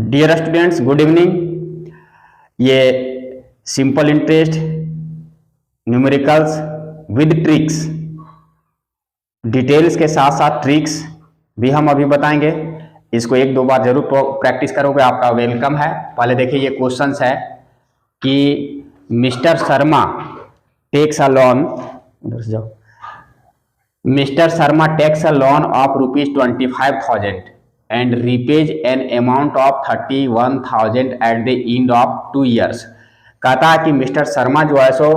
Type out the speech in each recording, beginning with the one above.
Dear students, good evening. ये simple interest numericals with tricks, details के साथ साथ ट्रिक्स भी हम अभी बताएंगे। इसको एक दो बार जरूर प्रैक्टिस करोगे, आपका वेलकम है। पहले देखिए, ये क्वेश्चंस है कि mister Sharma takes a loan, उधर से जाओ। Mister Sharma takes a loan of ₹25,000 and repays an amount of 31,000 at the end of 2 years। कहता है कि मिस्टर शर्मा जो है सो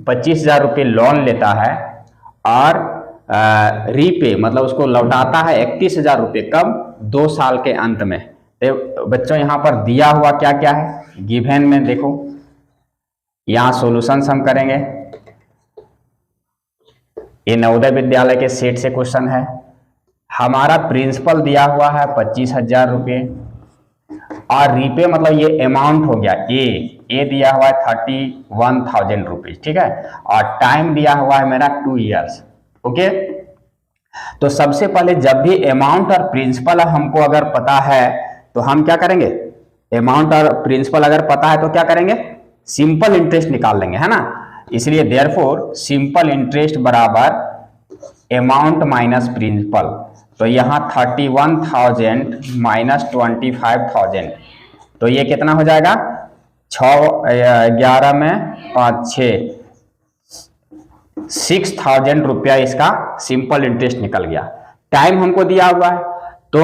25,000 रुपये लोन लेता है और रीपे मतलब उसको लौटाता है 31,000 रुपये, कब? 2 साल के अंत में। तो बच्चों यहाँ पर दिया हुआ क्या क्या है गिवन में, देखो यहाँ सॉल्यूशंस हम करेंगे। ये नवोदय विद्यालय के सेट से क्वेश्चन है। हमारा प्रिंसिपल दिया हुआ है 25,000 रुपये और रीपे मतलब ये अमाउंट हो गया ए दिया हुआ है 31,000 रुपीज, ठीक है। और टाइम दिया हुआ है मेरा 2 इयर्स, ओके। तो सबसे पहले जब भी अमाउंट और प्रिंसिपल हमको अगर पता है तो हम क्या करेंगे? अमाउंट और प्रिंसिपल अगर पता है तो क्या करेंगे? सिंपल इंटरेस्ट निकाल लेंगे, है ना। इसलिए देयरफॉर सिंपल इंटरेस्ट बराबर अमाउंट माइनस प्रिंसिपल। तो यहाँ 31,000 माइनस 25,000, तो ये कितना हो जाएगा? 11 में 5 6 6,000 रुपया इसका सिंपल इंटरेस्ट निकल गया। टाइम हमको दिया हुआ है तो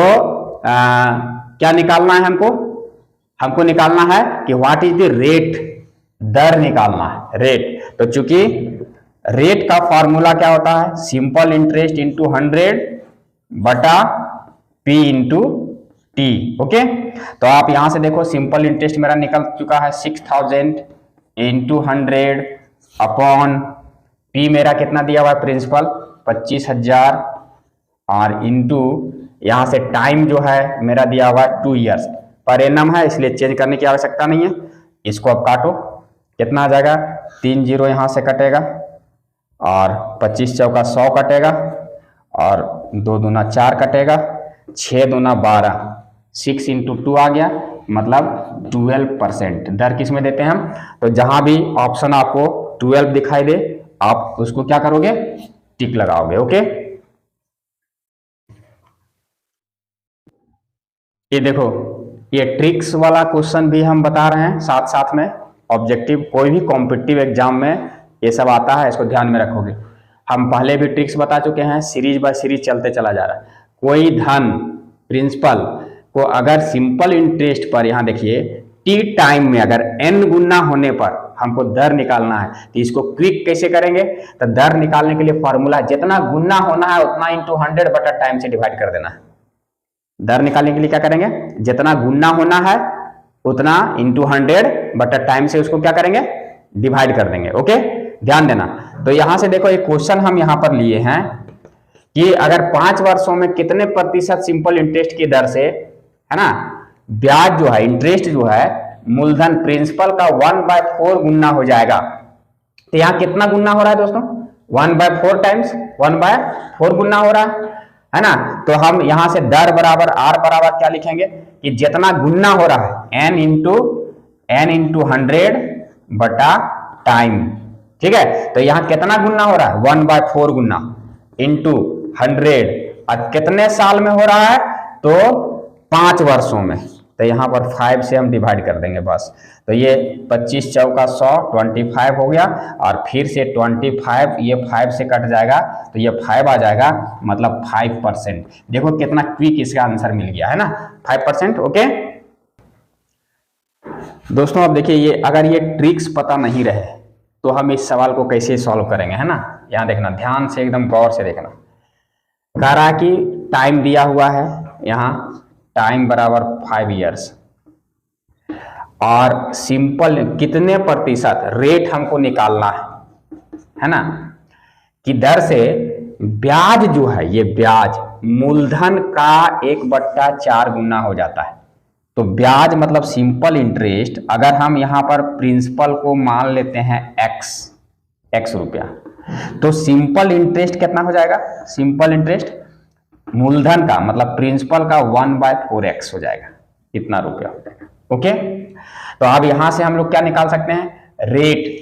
क्या निकालना है हमको निकालना है कि व्हाट इज द रेट, दर निकालना है, रेट। तो चूंकि रेट का फॉर्मूला क्या होता है? सिंपल इंटरेस्ट इंटू 100 बटा पी इंटू टी, ओके। तो आप यहां से देखो, सिंपल इंटरेस्ट मेरा निकल चुका है 6,000 इंटू 100 अपॉन पी मेरा कितना दिया हुआ है? प्रिंसिपल 25,000 और इंटू यहां से टाइम जो है मेरा दिया हुआ है 2 इयर्स। पर एनम है इसलिए चेंज करने की आवश्यकता नहीं है। इसको अब काटो, कितना आ जाएगा? 3 जीरो यहां से कटेगा और 25 चौका 100 कटेगा और 2 दूना 4 कटेगा, 6 दूना 12, 6 इंटू 2 आ गया, मतलब 12%। दर किस में देते हैं हम? तो जहां भी ऑप्शन आपको 12 दिखाई दे आप उसको क्या करोगे? टिक लगाओगे, ओके। ये देखो, ये ट्रिक्स वाला क्वेश्चन भी हम बता रहे हैं साथ साथ में। ऑब्जेक्टिव कोई भी कॉम्पिटिटिव एग्जाम में ये सब आता है, इसको ध्यान में रखोगे। हम पहले भी ट्रिक्स बता चुके हैं, सीरीज बाय सीरीज चलते चला जा रहा है। कोई धन प्रिंसिपल को अगर सिंपल इंटरेस्ट पर, यहां देखिए टी टाइम में अगर n गुना होने पर हमको दर निकालना है तो इसको क्विक कैसे करेंगे? तो दर निकालने के लिए फॉर्मूला जितना गुना होना है उतना इंटू 100 बटा टाइम से डिवाइड कर देना है। दर निकालने के लिए क्या करेंगे? जितना गुना होना है उतना इंटू 100 बटा टाइम से उसको क्या करेंगे? डिवाइड कर देंगे, ओके। ध्यान देना। तो यहां से देखो, एक क्वेश्चन हम यहां पर लिए हैं कि अगर 5 वर्षों में कितने प्रतिशत सिंपल इंटरेस्ट की दर से, है ना, ब्याज जो है, इंटरेस्ट जो है, मूलधन प्रिंसिपल का 1/4 गुना हो जाएगा। तो यहां कितना गुना हो रहा है दोस्तों? 1/4 टाइम्स 1/4 गुना हो रहा है ना। तो हम यहां से दर बराबर आर बराबर क्या लिखेंगे कि जितना गुना हो रहा है n इंटू 100 बटा टाइम, ठीक है। तो यहां कितना गुना हो रहा है? 1/4 गुना इंटू 100 और कितने साल में हो रहा है? तो 5 वर्षों में। तो यहां पर 5 से हम डिवाइड कर देंगे बस। तो ये 25 चौका 100 25 हो गया और फिर से 25 ये 5 से कट जाएगा तो ये 5 आ जाएगा, मतलब 5%। देखो कितना क्विक इसका आंसर मिल गया, है ना, 5%, ओके। दोस्तों अब देखिए, ये अगर ये ट्रिक्स पता नहीं रहे तो हम इस सवाल को कैसे सॉल्व करेंगे, है ना। यहां देखना, ध्यान से एकदम गौर से देखना। कह रहा है कि टाइम दिया हुआ है, यहां टाइम बराबर 5 इयर्स और सिंपल कितने प्रतिशत रेट हमको निकालना है ना, कि दर से ब्याज जो है, ये ब्याज मूलधन का 1/4 गुना हो जाता है। तो ब्याज मतलब सिंपल इंटरेस्ट, अगर हम यहां पर प्रिंसिपल को मान लेते हैं x रुपया, तो सिंपल इंटरेस्ट कितना हो जाएगा? सिंपल इंटरेस्ट मूलधन का मतलब प्रिंसिपल का 1/4x हो जाएगा। इतना रुपया। ओके, तो अब यहां से हम लोग क्या निकाल सकते हैं, रेट,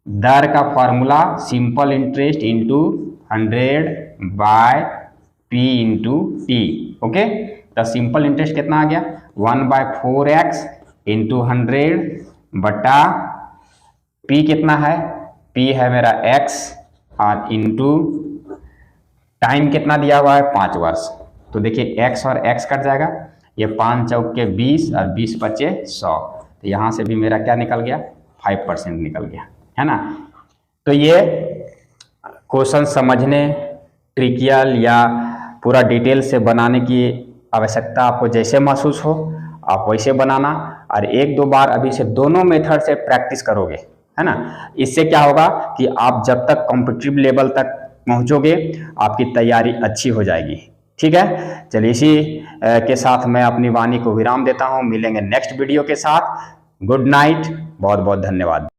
दर का formula simple interest into 100 by P into T. Okay, तो सिंपल इंटरेस्ट कितना आ गया, 1/4x इंटू 100 बटा पी कितना है, पी है मेरा x और इंटू टाइम कितना दिया हुआ है 5 वर्ष। तो देखिए x और x कट जाएगा, ये 5 चौक के 20 और 20 बचे 100, तो यहाँ से भी मेरा क्या निकल गया, 5% निकल गया, है ना। तो ये क्वेश्चन समझने, ट्रिकियल या पूरा डिटेल से बनाने की आवश्यकता आपको जैसे महसूस हो आप वैसे बनाना, और 1-2 बार अभी से दोनों मेथड से प्रैक्टिस करोगे, है ना। इससे क्या होगा कि आप जब तक कॉम्पिटिटिव लेवल तक पहुंचोगे आपकी तैयारी अच्छी हो जाएगी। ठीक है, चलिए इसी के साथ मैं अपनी वाणी को विराम देता हूं, मिलेंगे नेक्स्ट वीडियो के साथ। गुड नाइट, बहुत बहुत धन्यवाद।